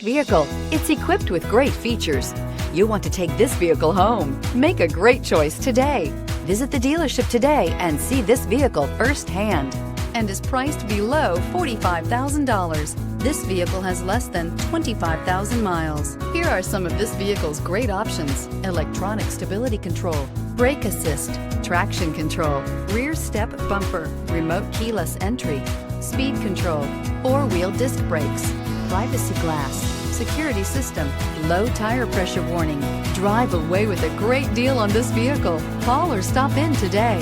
vehicle. It's equipped with great features. You want to take this vehicle home. Make a great choice today. Visit the dealership today and see this vehicle firsthand, and is priced below $45,000. This vehicle has less than 25,000 miles. Here are some of this vehicle's great options: electronic stability control, brake assist, traction control, rear step bumper, remote keyless entry, speed control, four-wheel disc brakes, privacy glass, security system, low tire pressure warning. Drive away with a great deal on this vehicle. Call or stop in today.